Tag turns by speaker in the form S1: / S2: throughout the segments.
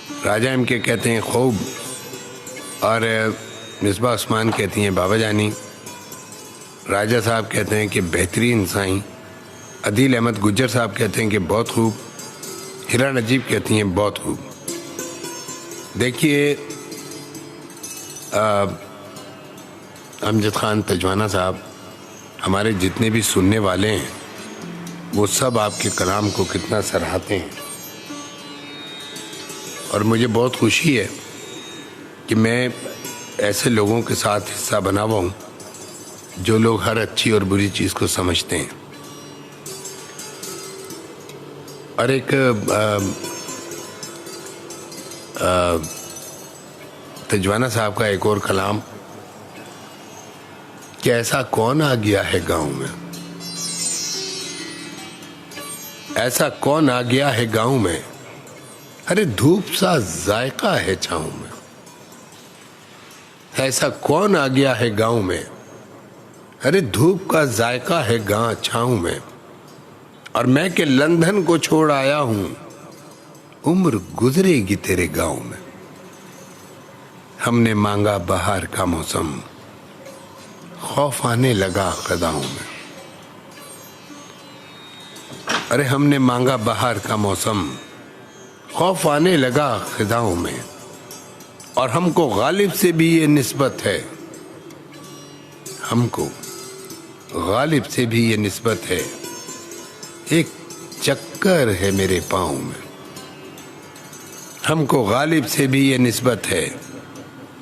S1: राजा M के कहते हैं खूब, और मिसबा उस्मान कहती हैं बाबा जानी। राजा साहब कहते हैं कि बेहतरीन साईं। अदील अहमद गुज्जर साहब कहते हैं कि बहुत खूब। हिरा नजीब कहती हैं बहुत खूब। देखिए अमजद खान तजवाना साहब, हमारे जितने भी सुनने वाले हैं वो सब आपके कलाम को कितना सराहते हैं, और मुझे बहुत खुशी है कि मैं ऐसे लोगों के साथ हिस्सा बना हुआ हूँ जो लोग हर अच्छी और बुरी चीज़ को समझते हैं। और एक तजवाना साहब का एक और कलाम कि ऐसा कौन आ गया है गांव में, ऐसा कौन आ गया है गांव में, अरे धूप सा जायका है छाँव में। ऐसा कौन आ गया है गांव में, अरे धूप का जायका है गांव छाँव में। और मैं के लंदन को छोड़ आया हूं, उम्र गुजरेगी तेरे गांव में। हमने मांगा बहार का मौसम, खौफ आने लगा खदाओं में। अरे हमने मांगा बहार का मौसम, खौफ आने लगा खिदाओं में। और हमको गालिब से भी ये निस्बत है, हमको गालिब से भी ये निस्बत है, एक चक्कर है मेरे पाँव में। हमको गालिब से भी ये निस्बत है,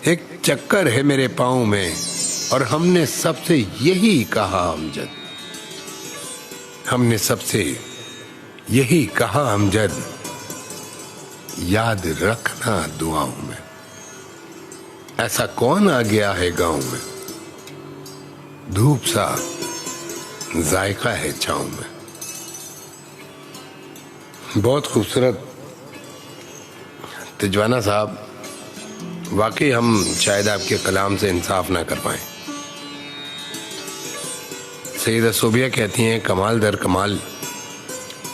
S1: एक चक्कर है मेरे पाँव में। और हमने सबसे यही कहा अमजद, हमने सबसे यही कहा अमजद, याद रखना दुआओं में। ऐसा कौन आ गया है गांव में, धूप सा जायका है छाँव में। बहुत खूबसूरत तिजवाना साहब, वाकई हम शायद आपके कलाम से इंसाफ ना कर पाए। सईदा सोबिया कहती हैं कमाल दर कमाल।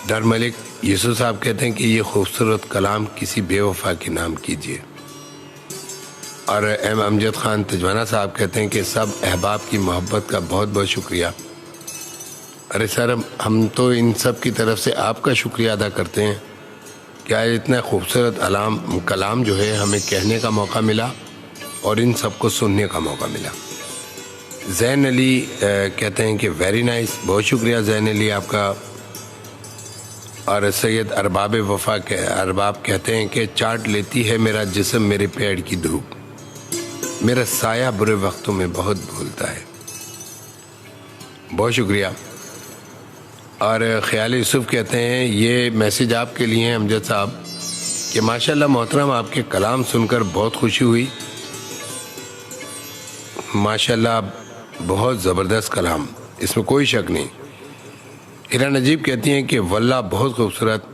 S1: डर मलिक यूसुफ साहब कहते हैं कि ये खूबसूरत कलाम किसी बेवफा के नाम कीजिए। और एम अमजद खान तजवाना साहब कहते हैं कि सब अहबाब की मोहब्बत का बहुत बहुत शुक्रिया। अरे सर, हम तो इन सब की तरफ से आपका शुक्रिया अदा करते हैं कि आज इतना खूबसूरत कलाम जो है हमें कहने का मौका मिला और इन सब को सुनने का मौका मिला। जैन अली कहते हैं कि वेरी नाइस, बहुत शुक्रिया जैन अली आपका। और सैयद अरबाब वफ़ा अरबाब कहते हैं कि चाट लेती है मेरा जिस्म मेरे पेड़ की धूप, मेरा साया बुरे वक्तों में बहुत भूलता है। बहुत शुक्रिया। और ख्याल यूसुफ कहते हैं ये मैसेज आपके लिए हैं अमजद साहब कि माशाल्लाह मोहतरम, आपके कलाम सुनकर बहुत खुशी हुई। माशाल्लाह बहुत ज़बरदस्त कलाम, इसमें कोई शक नहीं। हिरा नजीब कहती हैं कि वल्लाह बहुत खूबसूरत,